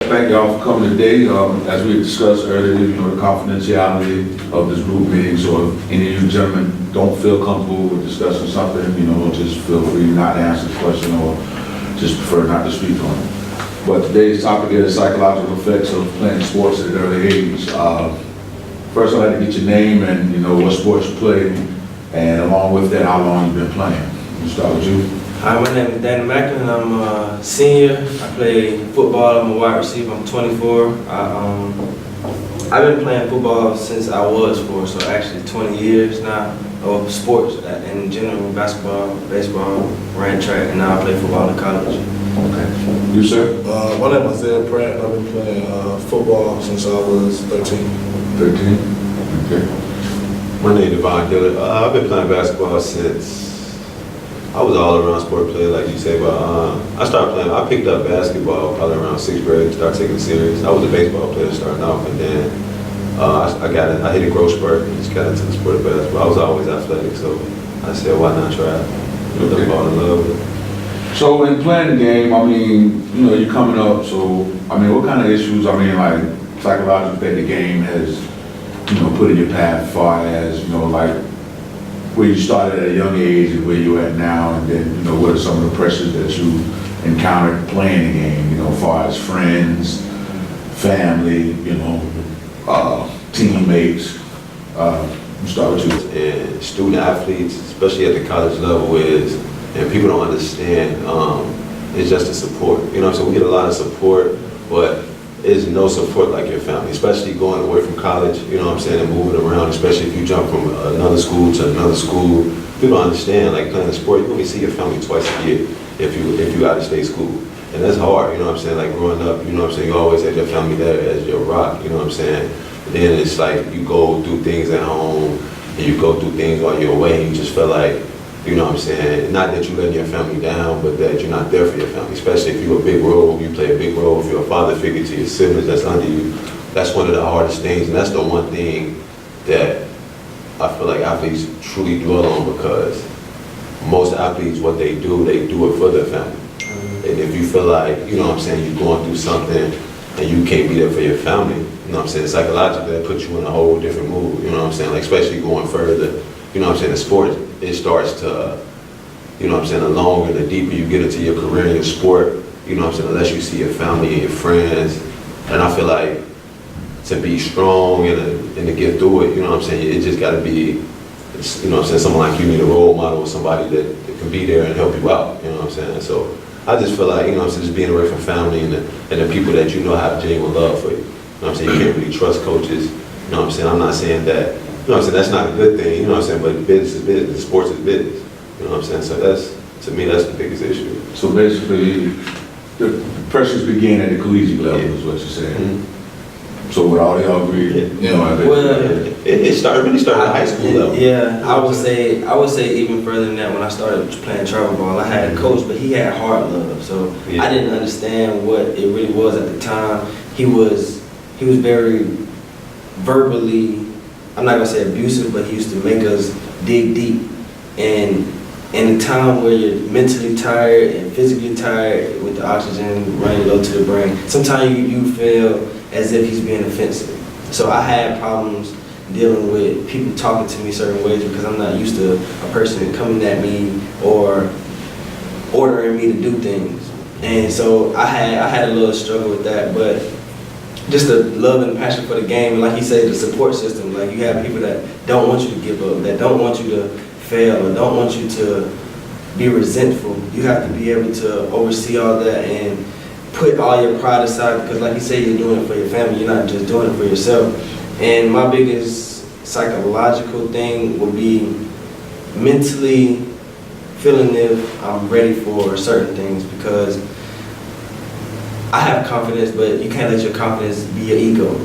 Thank y'all for coming today. As we discussed earlier, the confidentiality of this group meeting, so if any of you gentlemen don't feel comfortable with discussing something, just feel free not to answer the question or just prefer not to speak on it. But today's topic is psychological effects of playing sports at an early age. First, I'd like to get your name and what sports you play, and along with that, how long you've been playing. We'll start with you. Hi, my name is Danny Macklin. I'm a senior. I play football. I'm a wide receiver. I'm 24. I've been playing football since I was 4, so actually 20 years now of sports in general, basketball, baseball, ran track, and now I play football in college. Okay. You, sir? My name is Zed Pratt, and I've been playing football since I was 13. 13? Okay. My name is Devon Dillard. I've been playing basketball since I was all around sport player, like you say, but I picked up basketball probably around 6th grade, started taking it serious. I was a baseball player starting off, and then I hit a growth spurt and just got into the sport of basketball. I was always athletic, so I said, why not try it? Okay. I fall in love with it. So in playing the game, you're coming up, so, what kind of issues, like psychological that the game has, put in your path as far as, where you started at a young age and where you're at now, and then, what are some of the pressures that you encountered playing the game, as far as friends, family, teammates. We'll start with you. And student athletes, especially at the college level, and people don't understand, it's just the support. So we get a lot of support, but there's no support like your family, especially going away from college, and moving around, especially if you jump from another school to another school. People don't understand, like playing a sport, you only see your family twice a year if you out of state school. And that's hard, like growing up, you always had your family there as your rock, But then it's like you go through things at home, and you go through things while you're away, and you just feel like, not that you're letting your family down, but that you're not there for your family, especially if you're a big role, you play a big role, if you're a father figure to your siblings that's under you. That's one of the hardest things, and that's the one thing that I feel like athletes truly dwell on, because most athletes, what they do it for their family. And if you feel like, you're going through something and you can't be there for your family, psychologically that puts you in a whole different mood, like especially going further, the sport, it starts to, the longer, the deeper you get into your career in your sport, unless you see your family and your friends. And I feel like to be strong and to get through it, it just gotta be, someone like you need a role model or somebody that can be there and help you out, So I just feel like, just being away from family and the people that have genuine love for you. You can't really trust coaches, I'm not saying that, that's not a good thing, but business is business, sports is business, So to me, that's the biggest issue. So basically, the pressures begin at the collegiate level, is what you're saying. Mm-hmm. So would all y'all agree? It really started at high school level. Yeah, I would say even further than that. When I started playing travel ball, I had a coach, but he had heart love, so Yeah. I didn't understand what it really was at the time. He was very verbally, I'm not gonna say abusive, but he used to make us dig deep. And in a time where you're mentally tired and physically tired with the oxygen running low to the brain, sometimes you feel as if he's being offensive. So I had problems dealing with people talking to me certain ways because I'm not used to a person coming at me or ordering me to do things. And so I had a little struggle with that, but just the love and passion for the game, and like you say, the support system. Like you have people that don't want you to give up, that don't want you to fail, or don't want you to be resentful. You have to be able to oversee all that and put all your pride aside, because like you say, you're doing it for your family, you're not just doing it for yourself. And my biggest psychological thing would be mentally feeling if I'm ready for certain things, because I have confidence, but you can't let your confidence be your ego,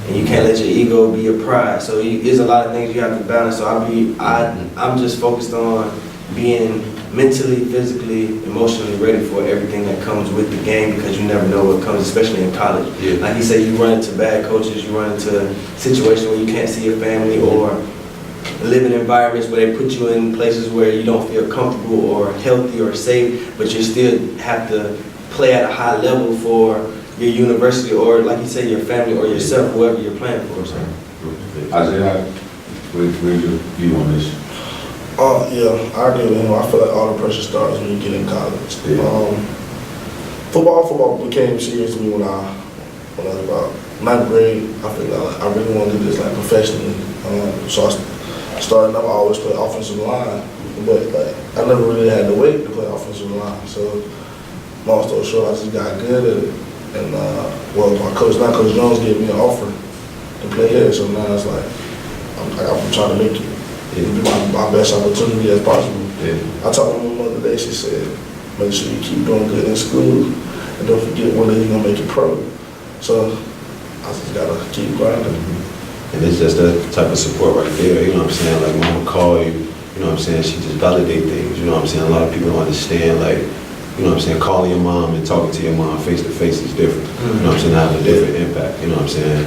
and you can't let your ego be your pride. So there's a lot of things you have to balance. So I'm just focused on being mentally, physically, emotionally ready for everything that comes with the game, because you never know what comes, especially in college. Yeah. Like you say, you run into bad coaches, you run into situations where you can't see your family, or live in environments where they put you in places where you don't feel comfortable or healthy or safe, but you still have to play at a high level for your university or, like you say, your family or yourself, whoever you're playing for. So. Isaiah, where's your view on this? Yeah, I agree with him. I feel like all the pressure starts when you get in college. Yeah. Football became serious to me when I was about 9th grade. I figured out I really want to do this like professionally. So I started up. I always played offensive line, but like I never really had the weight to play offensive line. So long story short, I just got good at it. And well, my coach Jones gave me an offer to play here. So now it's like I'm trying to make it. It'll be my best opportunity as possible. Yeah. I talked to my mother today, she said, make sure you keep doing good in school and don't forget one day you're gonna make it pro. So I just gotta keep grinding. And it's just that type of support right there, you know what I'm saying? Like mama call you, you know what I'm saying? She just validate things, you know what I'm saying? A lot of people don't understand, like, you know what I'm saying? Calling your mom and talking to your mom face to face is different. You know what I'm saying? It has a different impact, you know what I'm saying?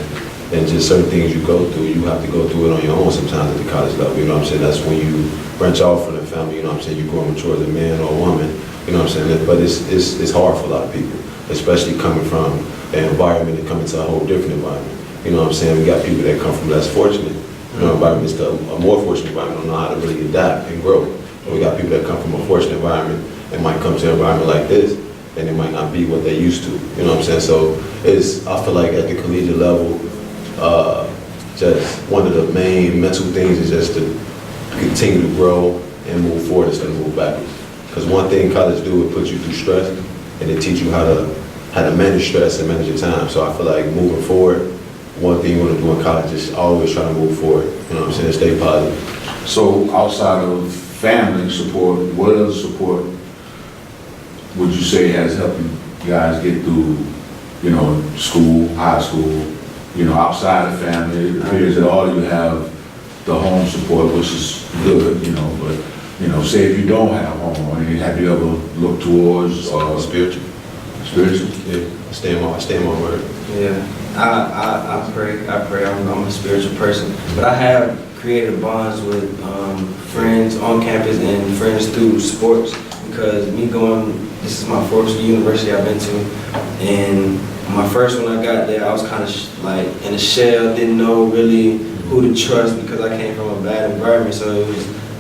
And just certain things you go through, you have to go through it on your own sometimes at the college level, you know what I'm saying? That's when you branch off from the family, you know what I'm saying? You grow mature as a man or a woman, you know what I'm saying? But it's hard for a lot of people, especially coming from an environment and coming to a whole different environment. You know what I'm saying? We got people that come from less fortunate, you know, environments to a more fortunate environment, don't know how to really adapt and grow. And we got people that come from a fortunate environment and might come to an environment like this, and it might not be what they used to, you know what I'm saying? So I feel like at the collegiate level, just one of the main mental things is just to continue to grow and move forward instead of move backwards. Because one thing college do, it puts you through stress and it teach you how to manage stress and manage your time. So I feel like moving forward, one thing you want to do in college is always try to move forward. You know what I'm saying? Stay positive. So outside of family support, what other support would you say has helped you guys get through, you know, school, high school, you know, outside of family? It appears that all you have the home support, which is good, you know, but, you know, say if you don't have home, I mean, have you ever looked towards Spiritual. spiritual? Yeah. I stay in my word. Yeah, I pray. I'm a spiritual person, but I have created bonds with friends on campus and friends through sports, because this is my fourth university I've been to, and my first one I got there, I was kind of like in a shell, didn't know really who to trust because I came from a bad environment, so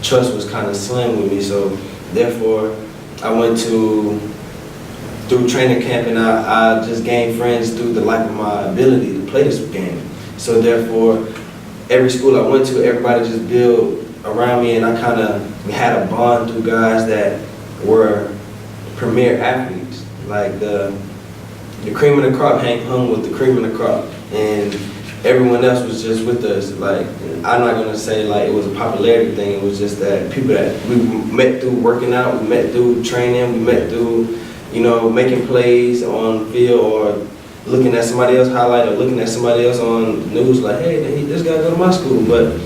trust was kind of slim with me. So therefore, I went through training camp, and I just gained friends through the lack of my ability to play this game. So therefore, every school I went to, everybody just built around me, and I kind of had a bond through guys that were premier athletes. Like the cream of the crop hung with the cream of the crop, and everyone else was just with us. Like, I'm not gonna say like it was a popularity thing, it was just that people that we met through working out, we met through training, we met through, you know, making plays on field, or looking at somebody else highlight, or looking at somebody else on news, like, hey, this guy go to my school. But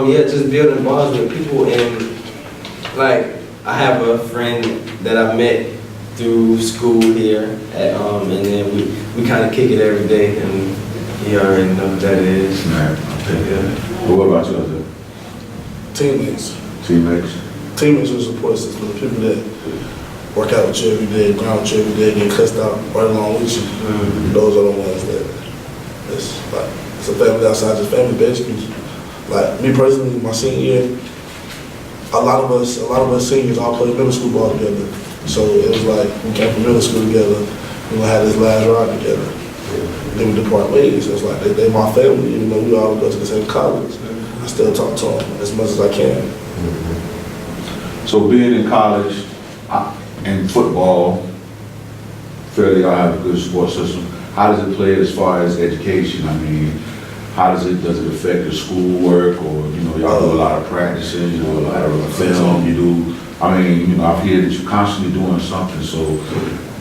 yeah, just building bonds with people. And like, I have a friend that I met through school here at and then we kind of kick it every day, and he already know what that is. Right. Yeah. But what about you, other Teammates. teammates? Teammates are support system. The people that work out with you every day, ground with you every day, get cussed out right along with you. Those are the ones that it's a family outside just family, basically. Like me personally, my senior year, a lot of us seniors all played middle school ball together. So it was like we came from middle school together. We gonna have this last ride together. Then we depart ways. So it's like they my family, even though we all go to the same college. I still talk to them as much as I can. So being in college and football, fairly I have a good support system. How does it play as far as education? I mean, does it affect your schoolwork, or, you know, y'all do a lot of practicing, you do a lot of film, you do, I mean, you know, I've heard that you're constantly doing something, so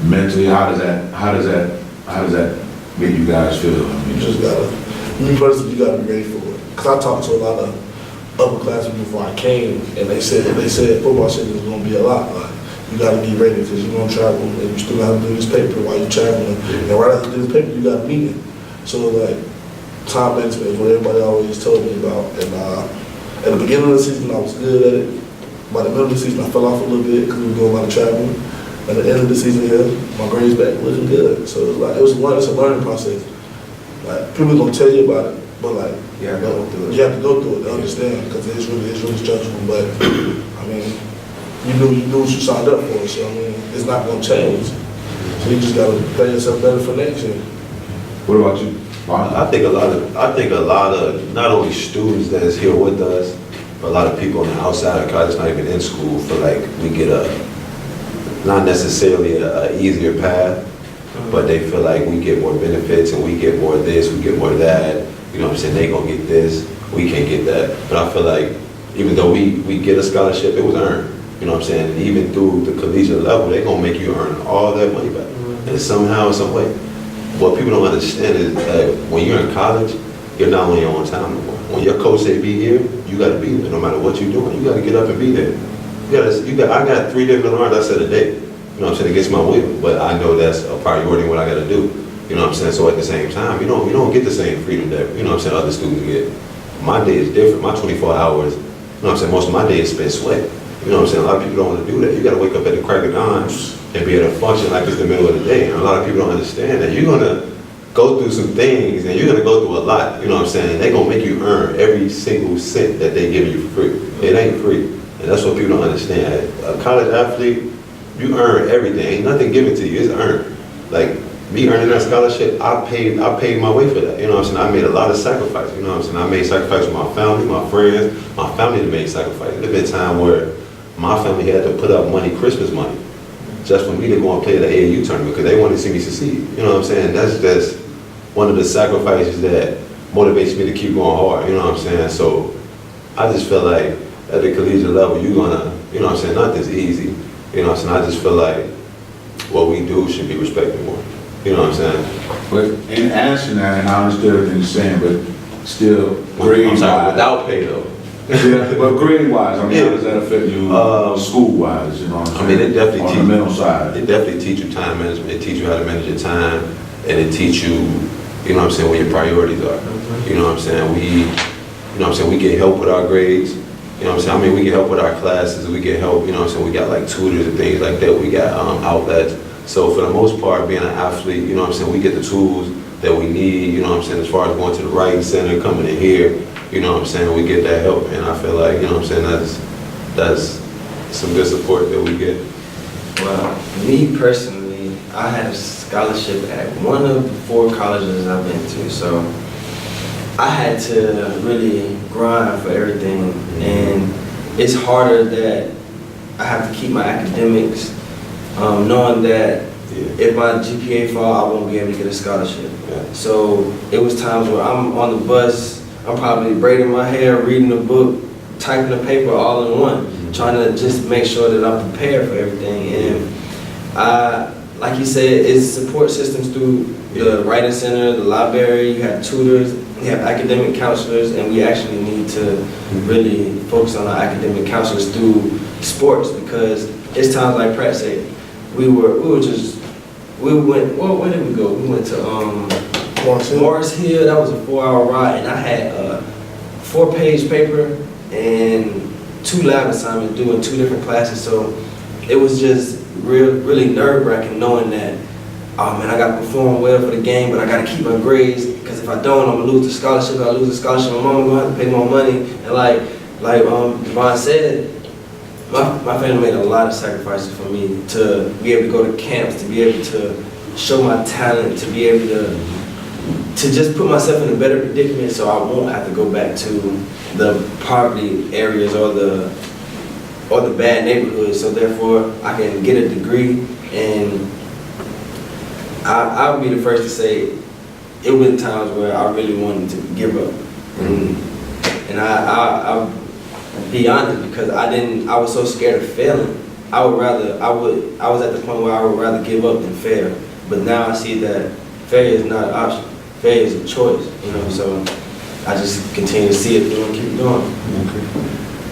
mentally, how does that make you guys feel? I mean, You just gotta, me personally, you gotta be ready for it. Cause I talked to a lot of upperclassmen before I came, and they said football season is gonna be a lot. Like, you gotta be ready, because you're gonna travel, and you still have to do this paper while you're traveling. And right after you do this paper, you got a meeting. So like, time management is what everybody always told me about. And at the beginning of the season, I was good at it. By the middle of the season, I fell off a little bit because we were doing a lot of traveling. at the end of the season here, my grades back looking good. So it's like, it's a learning process. Like, people gonna tell you about it, but like, You gotta go through it. you have to go through it to understand, because it's really stressful. But I mean, you knew what you signed up for, so I mean, it's not gonna change. So you just gotta play yourself better for next year. What about you? Ron? I think a lot of not only students that's here with us, but a lot of people on the outside of college, not even in school, feel like we get not necessarily a easier path, but they feel like we get more benefits and we get more of this, we get more of that. You know what I'm saying? They gonna get this, we can't get that. But I feel like even though we get a scholarship, it was earned. You know what I'm saying? And even through the collegiate level, they gonna make you earn all that money back. And somehow, some way. What people don't understand is that when you're in college, you're not on your own time no more. When your coach say be here, you gotta be there. No matter what you're doing, you gotta get up and be there. I got 3 different alarms I set a day. You know what I'm saying, against my will. But I know that's a priority in what I gotta do. You know what I'm saying? So at the same time, you don't get the same freedom that, you know what I'm saying, other students get. My day is different. My 24 hours, you know what I'm saying, most of my day is spent sweat. You know what I'm saying? A lot of people don't want to do that. You gotta wake up at the crack of dawn and be able to function like it's the middle of the day. And a lot of people don't understand that. You're gonna go through some things and you're gonna go through a lot, you know what I'm saying? They're gonna make you earn every single cent that they give you for free. It ain't free. And that's what people don't understand. A college athlete, you earn everything. Ain't nothing given to you, it's earned. Like me earning that scholarship, I paid my way for that. You know what I'm saying? I made a lot of sacrifices, you know what I'm saying? I made sacrifices with my family, my friends, my family that made sacrifices. There's been a time where my family had to put up money, Christmas money, just for me to go and play the AAU tournament because they wanted to see me succeed. You know what I'm saying? That's one of the sacrifices that motivates me to keep going hard. You know what I'm saying? So I just feel like at the collegiate level, you're gonna, you know what I'm saying, nothing's easy. You know what I'm saying? I just feel like what we do should be respected more. You know what I'm saying? But in answering that, and I understood everything you're saying, but still, I'm grade-wise. sorry, without pay though. Yeah, but grade-wise, I mean, Yeah. how does that affect you school-wise, you know what I'm I saying? mean, it definitely On the mental side. It definitely teach you time management. It teach you how to manage your time, and it teach you, you know what I'm saying, what your priorities are. You know what I'm saying? You know what I'm saying, we get help with our grades. You know what I'm saying? I mean, we get help with our classes. We get help, you know what I'm saying? We got like tutors and things like that. We got outlets. So for the most part, being an athlete, you know what I'm saying, we get the tools that we need, you know what I'm saying, as far as going to the writing center, coming in here, you know what I'm saying, we get that help. And I feel like, you know what I'm saying, that's some good support that we get. Well, me personally, I had a scholarship at one of the 4 colleges I've been to, so I had to really grind for everything, and it's harder that I have to keep my academics, knowing that if my GPA fall, I won't be able to get a scholarship. Yeah. So it was times where I'm on the bus, I'm probably braiding my hair, reading a book, typing a paper all in one, trying to just make sure that I'm prepared for everything. And like you said, it's support systems through the writing center, the library, you have tutors, you have academic counselors, and we actually need to really focus on our academic counselors through sports, because it's times like Pratt said, we went, well, where did we go? We went to Morris Hill. That was a 4-hour ride, and I had a 4-page paper and 2 lab assignments doing 2 different classes. So it was just really nerve-wracking knowing that, oh man, I got to perform well for the game, but I got to keep my grades, because if I don't, I'm gonna lose the scholarship. If I lose the scholarship, my mom gonna have to pay more money. And like Devon said, my family made a lot of sacrifices for me to be able to go to camps, to be able to show my talent, to be able to just put myself in a better predicament so I won't have to go back to the poverty areas or the bad neighborhoods. So therefore, I can get a degree, and I would be the first to say it was times where I really wanted to give up, and I'll be honest, because I was so scared of failing. I was at the point where I would rather give up than fail. But now I see that failure is not an option. Failure is a choice, you know, so I just continue to see it through and keep going.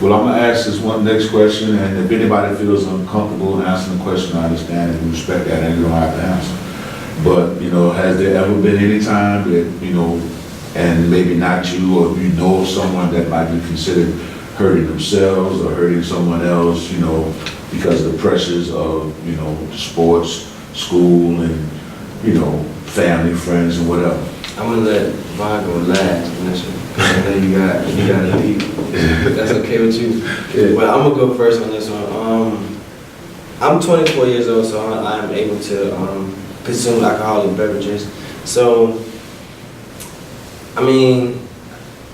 Well, I'm gonna ask this one next question, and if anybody feels uncomfortable in answering the question, I understand and respect that, and you don't have to answer. But, you know, has there ever been any time that, you know, and maybe not you, or you know of someone that might be considered hurting themselves or hurting someone else, you know, because of the pressures of, sports, school, and, family, friends, and whatever. I'm gonna let Vaughn go last, Vanessa. I know you got a deep. That's okay with you? Yeah. Well, I'm gonna go first on this one. I'm 24 years old, so I'm able to consume alcoholic beverages. So, I mean,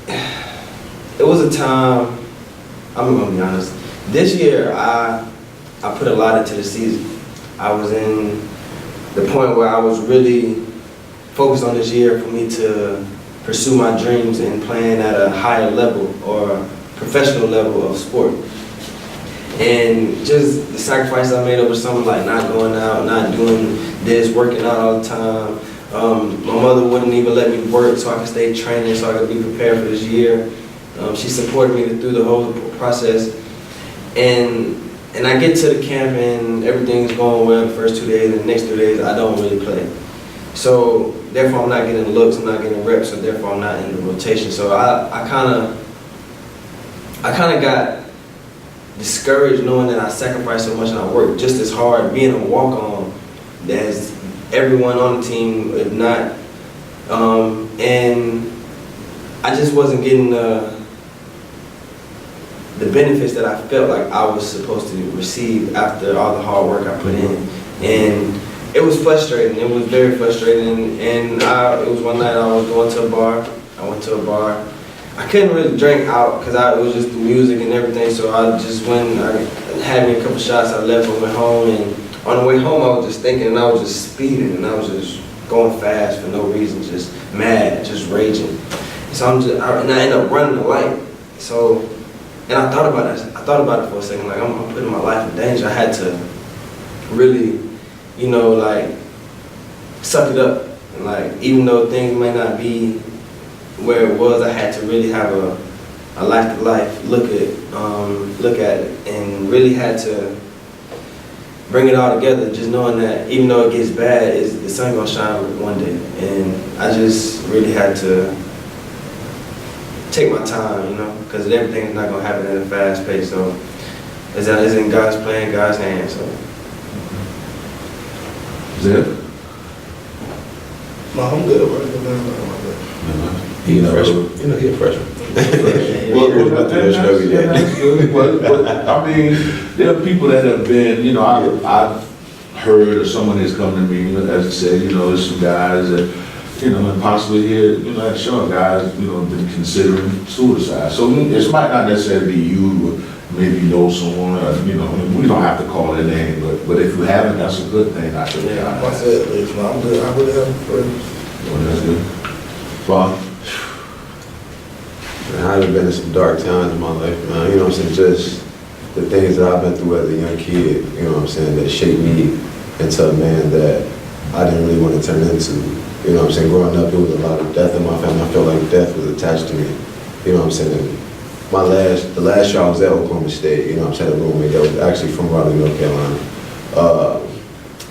it was a time, I'm gonna be honest, this year I put a lot into the season. I was in the point where I was really focused on this year for me to pursue my dreams and playing at a higher level or professional level of sport. And just the sacrifices I made over summer, like not going out, not doing this, working out all the time. My mother wouldn't even let me work so I could stay training, so I could be prepared for this year. She supported me through the whole process. And I get to the camp and everything's going well the first 2 days, and the next 2 days I don't really play. So therefore I'm not getting looks, I'm not getting reps, so therefore I'm not in the rotation. So I kind of got discouraged knowing that I sacrificed so much and I worked just as hard being a walk-on as everyone on the team, if not. And I just wasn't getting the benefits that I felt like I was supposed to receive after all the hard work I put in. And it was frustrating. It was very frustrating. And it was one night I was going to a bar. I went to a bar. I couldn't really drink out because it was just the music and everything. So I just went, I had me a couple shots, I left, I went home. And on the way home, I was just thinking, and I was just speeding, and I was just going fast for no reason, just mad, just raging. So and I ended up running the light. So, and I thought about it. I thought about it for a second, like I'm putting my life in danger. I had to really, like suck it up. And like, even though things may not be where it was, I had to really have a life to life look at it, and really had to bring it all together, just knowing that even though it gets bad, the sun gonna shine one day. And I just really had to take my time, because everything's not gonna happen at a fast pace. So it's in God's plan, God's hands. So. Zip? No, I'm good, right? He a freshman. He a freshman. Well, that's good. But I mean, there are people that have been, I've heard of someone that's come to me, as I said, there's some guys that, and possibly here, at Shaw, guys, been considering suicide. So it might not necessarily be you, but maybe you know someone, we don't have to call their name, but if you haven't, that's a good thing. I think. Yeah, I said, I'm good. I really have friends. Well, that's good. Bob? Man, I've been in some dark times in my life, man. You know what I'm saying? Just the things that I've been through as a young kid, that shaped me into a man that I didn't really want to turn into. You know what I'm saying? Growing up, there was a lot of death in my family. I felt like death was attached to me. You know what I'm saying? The last year I was at Oklahoma State, a roommate that was actually from Raleigh, North Carolina.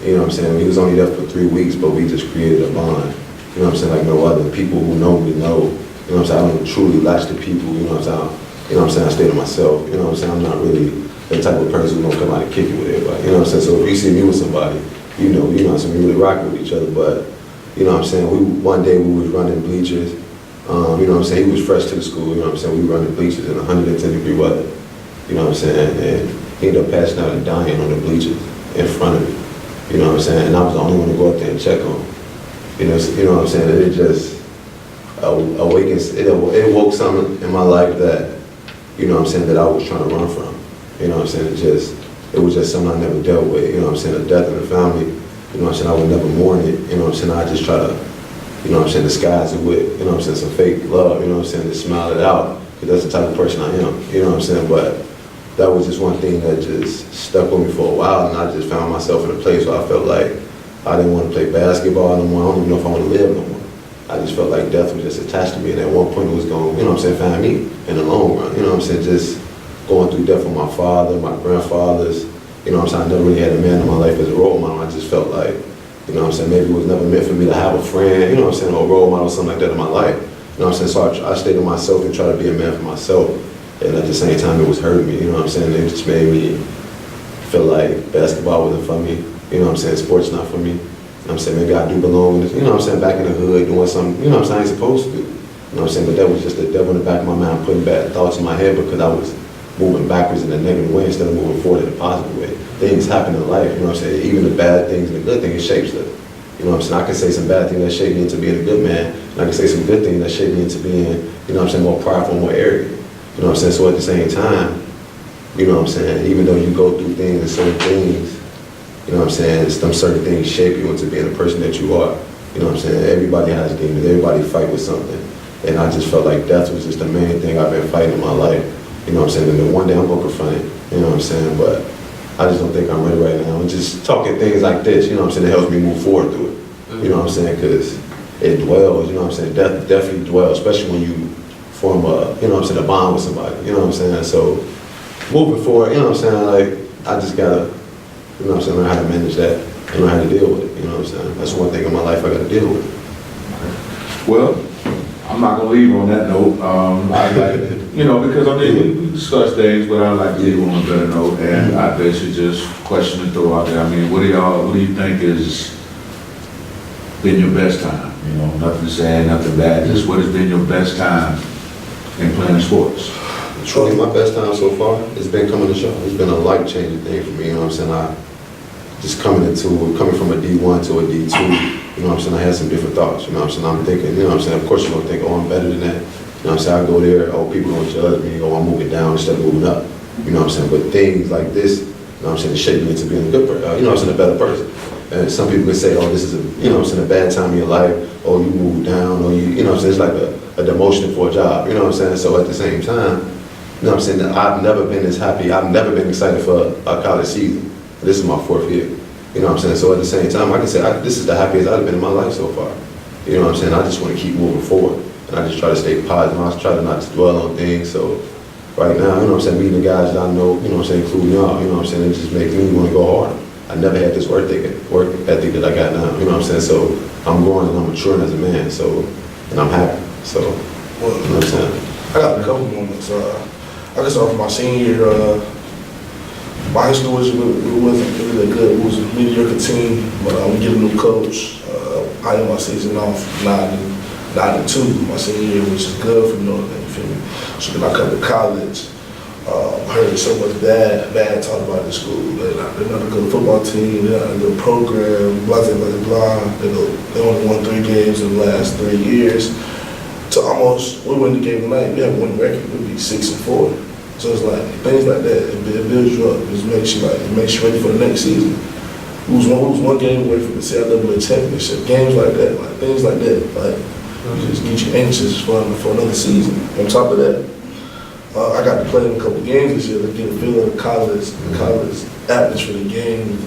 You know what I'm saying? We was only there for 3 weeks, but we just created a bond. You know what I'm saying? Like no other. People who know me know. You know what I'm saying? I don't truly latch to people. You know what I'm saying? I stay to myself. You know what I'm saying? I'm not really the type of person who's gonna come out and kick it with everybody. You know what I'm saying? So if you see me with somebody, we really rock with each other. But you know what I'm saying? One day we was running bleachers. You know what I'm saying? He was fresh to the school. You know what I'm saying? We were running bleachers in 110-degree weather. You know what I'm saying? And he ended up passing out and dying on the bleachers in front of me. You know what I'm saying? And I was the only one to go up there and check on him. You know what I'm saying? And it just it woke something in my life that, that I was trying to run from. You know what I'm saying? It was just something I never dealt with. You know what I'm saying? The death of the family, I would never mourn it. You know what I'm saying? I just try to, disguise it with, some fake love, to smile it out. Because that's the type of person I am. You know what I'm saying? But that was just one thing that just stuck with me for a while, and I just found myself in a place where I felt like I didn't want to play basketball no more. I don't even know if I want to live no more. I just felt like death was just attached to me, and at one point it was going, find me in the long run. Just going through death with my father, my grandfathers. I never really had a man in my life as a role model. I just felt like, maybe it was never meant for me to have a friend, or a role model or something like that in my life. So I stayed to myself and tried to be a man for myself. And at the same time, it was hurting me, It just made me feel like basketball wasn't for me. You know what I'm saying? Sports not for me. You know what I'm saying? Maybe I do belong in this, you know what I'm saying, back in the hood doing something, you know what I'm saying, I ain't supposed to do. You know what I'm saying? But that was just the devil in the back of my mind putting bad thoughts in my head because I was moving backwards in a negative way instead of moving forward in a positive way. Things happen in life, you know what I'm saying? Even the bad things and the good things shapes us. You know what I'm saying? I can say some bad things that shape me into being a good man, and I can say some good things that shape me into being, you know what I'm saying, more prideful, more arrogant. You know what I'm saying? So at the same time, you know what I'm saying, even though you go through things and certain things, you know what I'm saying, some certain things shape you into being the person that you are. You know what I'm saying? Everybody has demons, everybody fight with something. And I just felt like death was just the main thing I've been fighting in my life. You know what I'm saying? And then one day I'm gonna confront it, you know what I'm saying? But I just don't think I'm ready right now. And just talking things like this, you know what I'm saying, it helps me move forward through it. You know what I'm saying? Because it dwells, you know what I'm saying? Death definitely dwells, especially when you form a, you know what I'm saying, a bond with somebody, you know what I'm saying? So moving forward, you know what I'm saying, like, I just gotta, you know what I'm saying, learn how to manage that and learn how to deal with it, you know what I'm saying? That's one thing in my life I gotta deal with. Well, I'm not gonna leave on that note. I like, you know, because I mean, we discuss things, but I like to leave on a better note. And I basically just question and throw out there. I mean, what do you think has been your best time? You know, nothing sad, nothing bad. Just what has been your best time in playing sports? Truly, my best time so far has been coming to show. It's been a life-changing thing for me, you know what I'm saying? I just coming from a D1 to a D2, you know what I'm saying? I had some different thoughts, you know what I'm saying? I'm thinking, you know what I'm saying? Of course you're gonna think, oh, I'm better than that. You know what I'm saying? I go there, oh, people gonna judge me, oh, I'm moving down instead of moving up. You know what I'm saying? But things like this, you know what I'm saying, it shaped me into being a good person, you know what I'm saying, a better person. And some people can say, oh, this is a, you know what I'm saying, a bad time in your life, oh, you moved down, or you know what I'm saying? It's like a demotion for a job, you know what I'm saying? So at the same time, you know what I'm saying, I've never been this happy, I've never been excited for a college season. This is my 4th year. You know what I'm saying? So at the same time, I can say this is the happiest I've been in my life so far. You know what I'm saying? I just want to keep moving forward. And I just try to stay positive. I try to not dwell on things. So right now, you know what I'm saying, meeting the guys that I know, you know what I'm saying, including y'all, you know what I'm saying, it just makes me want to go harder. I never had this work ethic that I got now, you know what I'm saying? So I'm growing and I'm maturing as a man, so, and I'm happy. So, you know what I'm saying? I got a couple moments. I just off my senior year, my high school wasn't really good. It was a mediocre team, but we get a new coach. I ended my season off 9-2 my senior year, which is good for Northern, you feel me? So then I come to college. I heard so much bad talk about the school. They're not a good football team, they're not a good program, blah, blah, blah, blah. They only won 3 games in the last 3 years. So almost, we win the game tonight, we have a winning record, we'd be 6-4. So it's like, things like that, it builds you up, it makes you ready for the next season. We was one game away from the CIAA championship, games like that, like things like that, like, just get you anxious for another season. On top of that, I got to play in a couple games this year to get a feel of the college atmosphere, the game.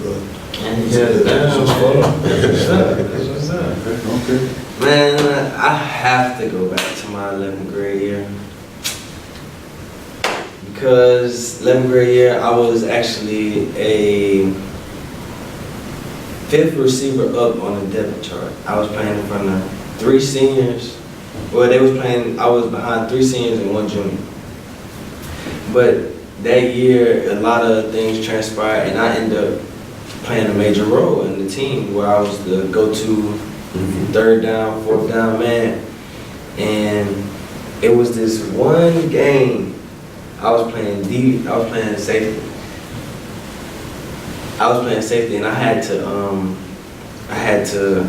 It's just fun. Okay. Man, I have to go back to my 11th grade year. Because 11th grade year, I was actually a 5th receiver up on the depth chart. I was playing in front of 3 seniors. Well, they was playing, I was behind 3 seniors and 1 junior. But that year, a lot of things transpired, and I ended up playing a major role in the team where I was the go-to 3rd down, 4th down man. And it was this one game I was playing safety. I was playing safety, and I had to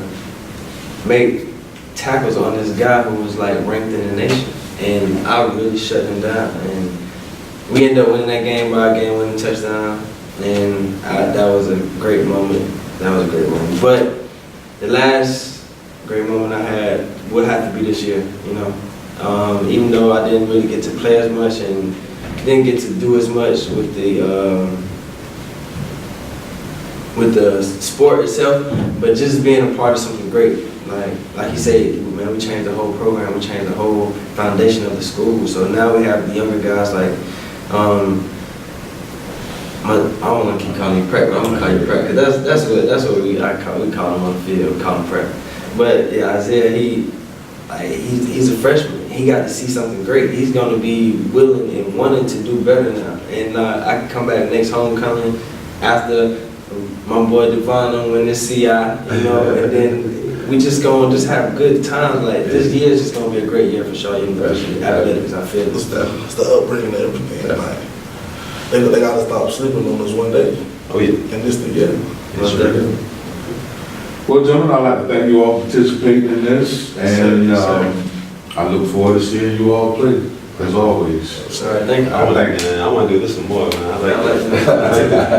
make tackles on this guy who was like ranked in the nation, and I really shut him down. And we ended up winning that game by a game-winning touchdown, and that was a great moment. But the last great moment I had would have to be this year. You know, even though I didn't really get to play as much and didn't get to do as much with the sport itself, but just being a part of something great. Like you said, man, we changed the whole program, we changed the whole foundation of the school. So now we have the younger guys like, I don't want to keep calling you Prep, but I'm gonna call you Prep because that's what we call him on the field, we call him Prep. But yeah, Isaiah, he's a freshman. He got to see something great. He's going to be willing and wanting to do better now. And I can come back next homecoming after my boy Devon win this CI, you know, and then we just gonna just have good times. Like this year is just gonna be a great year for Shaw University athletics. I feel It's the upbringing and everything, man. They gotta stop sleeping on us one day, Oh, yeah. and this the year. It's true. Well, gentlemen, I'd like to thank you all for participating in this, and Yes, sir. I look forward to seeing you all play, as always. All right, thank you. I want to do this some more, man. I like that. I like that.